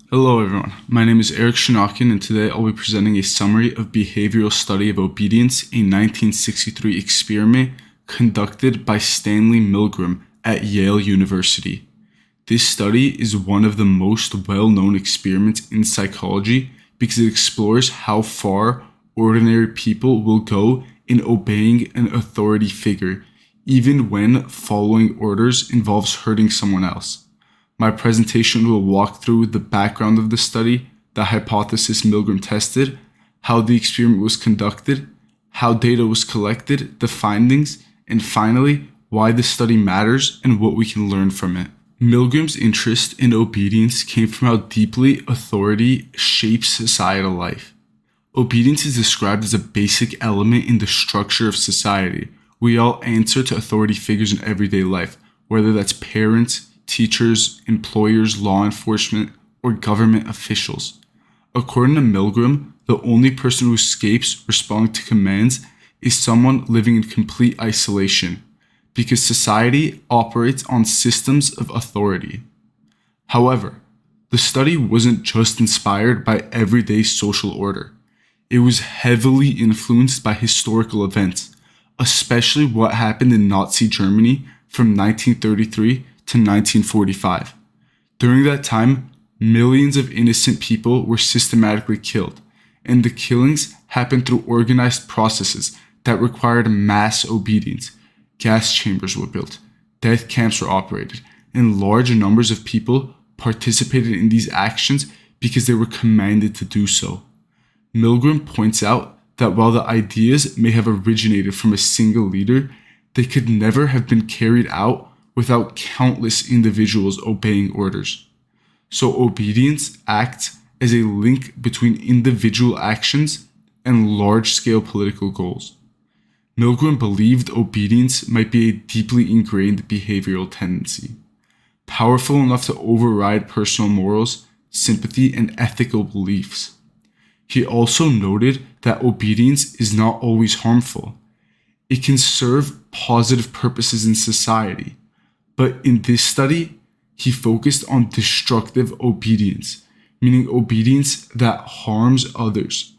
Hello everyone, my name is Eric Shinakin and today I'll be presenting a summary of behavioral study of obedience, a 1963 experiment conducted by Stanley Milgram at Yale University. This study is one of the most well-known experiments in psychology because it explores how far ordinary people will go in obeying an authority figure, even when following orders involves hurting someone else. My presentation will walk through the background of the study, the hypothesis Milgram tested, how the experiment was conducted, how data was collected, the findings, and finally, why the study matters and what we can learn from it. Milgram's interest in obedience came from how deeply authority shapes societal life. Obedience is described as a basic element in the structure of society. We all answer to authority figures in everyday life, whether that's parents, teachers, employers, law enforcement, or government officials. According to Milgram, the only person who escapes responding to commands is someone living in complete isolation, because society operates on systems of authority. However, the study wasn't just inspired by everyday social order. It was heavily influenced by historical events, especially what happened in Nazi Germany from 1933 to 1945. During that time, millions of innocent people were systematically killed, and the killings happened through organized processes that required mass obedience. Gas chambers were built, death camps were operated, and large numbers of people participated in these actions because they were commanded to do so. Milgram points out that while the ideas may have originated from a single leader, they could never have been carried out without countless individuals obeying orders. So obedience acts as a link between individual actions and large-scale political goals. Milgram believed obedience might be a deeply ingrained behavioral tendency, powerful enough to override personal morals, sympathy, and ethical beliefs. He also noted that obedience is not always harmful. It can serve positive purposes in society. But in this study, he focused on destructive obedience, meaning obedience that harms others.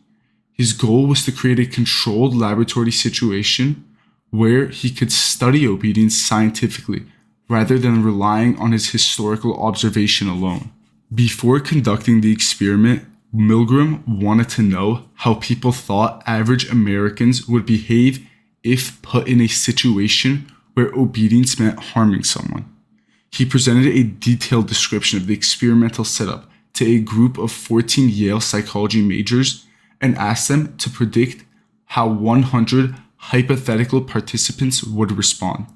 His goal was to create a controlled laboratory situation where he could study obedience scientifically rather than relying on his historical observation alone. Before conducting the experiment, Milgram wanted to know how people thought average Americans would behave if put in a situation where obedience meant harming someone. He presented a detailed description of the experimental setup to a group of 14 Yale psychology majors and asked them to predict how 100 hypothetical participants would respond.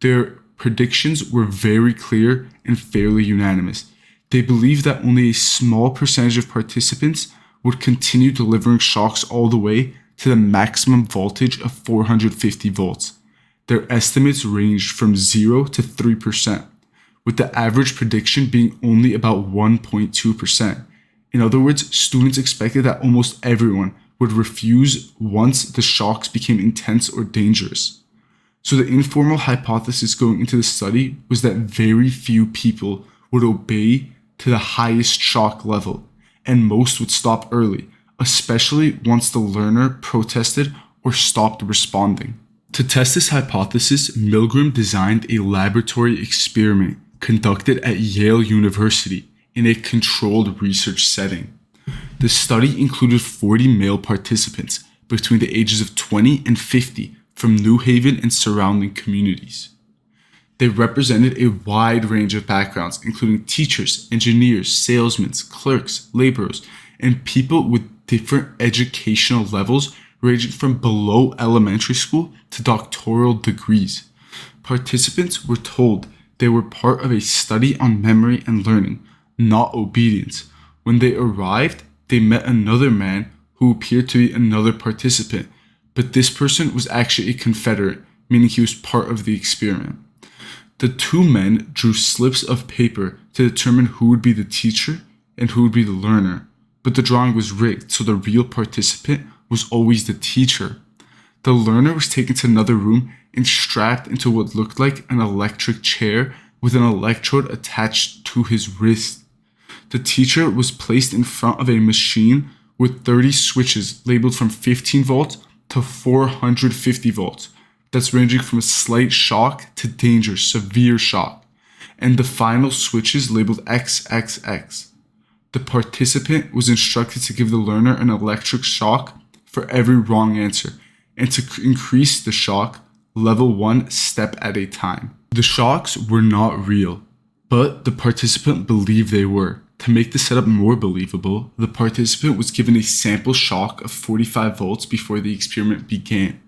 Their predictions were very clear and fairly unanimous. They believed that only a small percentage of participants would continue delivering shocks all the way to the maximum voltage of 450 volts. Their estimates ranged from 0 to 3%, with the average prediction being only about 1.2%. In other words, students expected that almost everyone would refuse once the shocks became intense or dangerous. So the informal hypothesis going into the study was that very few people would obey to the highest shock level, and most would stop early, especially once the learner protested or stopped responding. To test this hypothesis, Milgram designed a laboratory experiment conducted at Yale University in a controlled research setting. The study included 40 male participants between the ages of 20 and 50 from New Haven and surrounding communities. They represented a wide range of backgrounds, including teachers, engineers, salesmen, clerks, laborers, and people with different educational levels ranging from below elementary school to doctoral degrees. Participants were told they were part of a study on memory and learning, not obedience. When they arrived, they met another man who appeared to be another participant, but this person was actually a Confederate, meaning he was part of the experiment. The two men drew slips of paper to determine who would be the teacher and who would be the learner, but the drawing was rigged, so the real participant was always the teacher. The learner was taken to another room and strapped into what looked like an electric chair with an electrode attached to his wrist. The teacher was placed in front of a machine with 30 switches labeled from 15 volts to 450 volts. That's ranging from a slight shock to danger, severe shock. And the final switches labeled XXX. The participant was instructed to give the learner an electric shock for every wrong answer and to increase the shock level 1 step at a time. The shocks were not real, but the participant believed they were. To make the setup more believable, the participant was given a sample shock of 45 volts before the experiment began.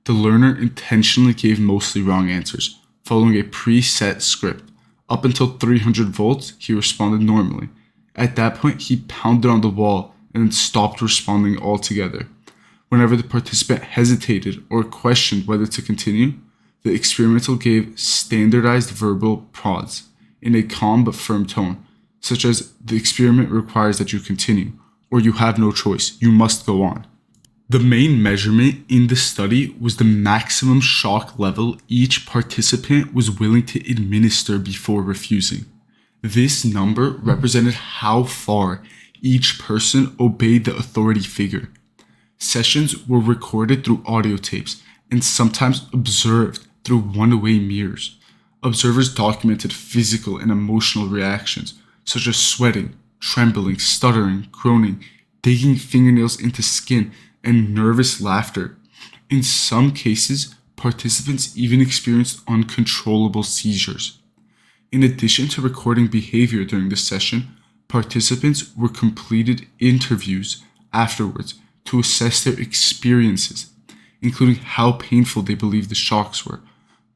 The learner intentionally gave mostly wrong answers, following a preset script. Up until 300 volts, he responded normally. At that point, he pounded on the wall and then stopped responding altogether. Whenever the participant hesitated or questioned whether to continue, the experimental gave standardized verbal prods in a calm but firm tone, such as the experiment requires that you continue, or you have no choice, you must go on. The main measurement in the study was the maximum shock level each participant was willing to administer before refusing. This number represented how far each person obeyed the authority figure. Sessions were recorded through audio tapes and sometimes observed through one-way mirrors. Observers documented physical and emotional reactions, such as sweating, trembling, stuttering, groaning, digging fingernails into skin, and nervous laughter. In some cases, participants even experienced uncontrollable seizures. In addition to recording behavior during the session, participants were completed interviews afterwards to assess their experiences, including how painful they believed the shocks were.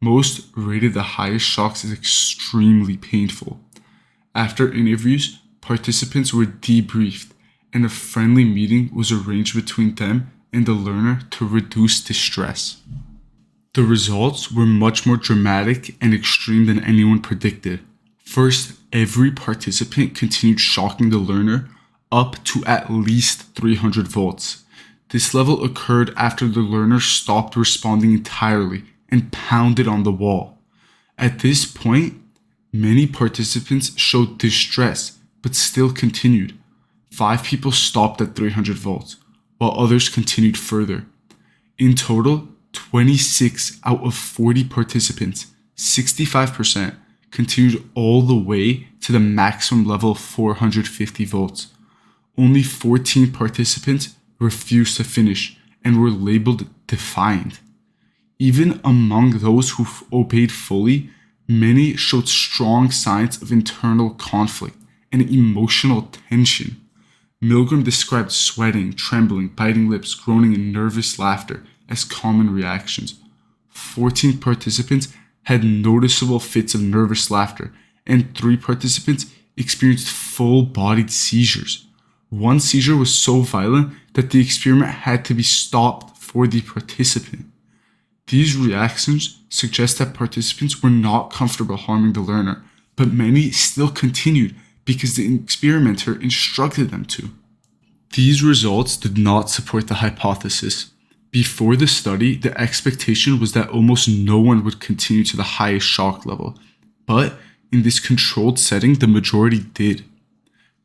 Most rated the highest shocks as extremely painful. After interviews, participants were debriefed, and a friendly meeting was arranged between them and the learner to reduce distress. The results were much more dramatic and extreme than anyone predicted. First, every participant continued shocking the learner up to at least 300 volts. This level occurred after the learner stopped responding entirely and pounded on the wall. At this point, many participants showed distress but still continued. 5 people stopped at 300 volts, while others continued further. In total, 26 out of 40 participants, 65%, continued all the way to the maximum level of 450 volts. Only 14 participants refused to finish and were labeled defiant. Even among those who obeyed fully, many showed strong signs of internal conflict and emotional tension. Milgram described sweating, trembling, biting lips, groaning, and nervous laughter as common reactions. 14 participants had noticeable fits of nervous laughter, and 3 participants experienced full-bodied seizures. One seizure was so violent that the experiment had to be stopped for the participant. These reactions suggest that participants were not comfortable harming the learner, but many still continued because the experimenter instructed them to. These results did not support the hypothesis. Before the study, the expectation was that almost no one would continue to the highest shock level, but in this controlled setting, the majority did.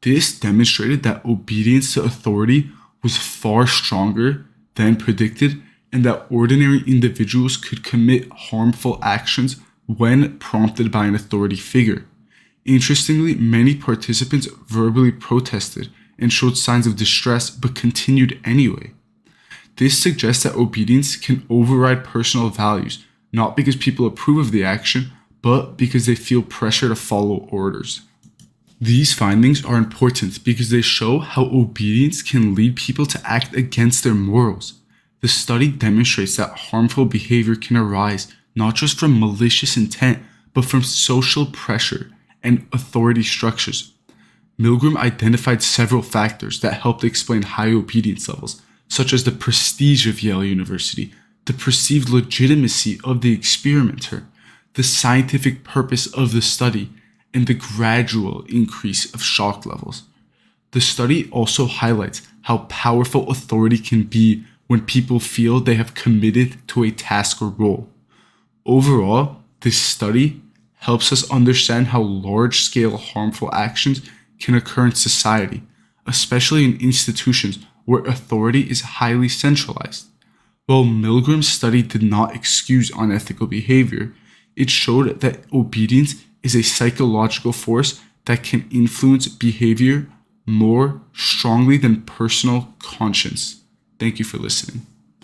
This demonstrated that obedience to authority was far stronger than predicted, and that ordinary individuals could commit harmful actions when prompted by an authority figure. Interestingly, many participants verbally protested and showed signs of distress but continued anyway. This suggests that obedience can override personal values, not because people approve of the action, but because they feel pressure to follow orders. These findings are important because they show how obedience can lead people to act against their morals. The study demonstrates that harmful behavior can arise not just from malicious intent, but from social pressure and authority structures. Milgram identified several factors that helped explain high obedience levels, such as the prestige of Yale University, the perceived legitimacy of the experimenter, the scientific purpose of the study, and the gradual increase of shock levels. The study also highlights how powerful authority can be when people feel they have committed to a task or role. Overall, this study helps us understand how large-scale harmful actions can occur in society, especially in institutions where authority is highly centralized. While Milgram's study did not excuse unethical behavior, it showed that obedience is a psychological force that can influence behavior more strongly than personal conscience. Thank you for listening.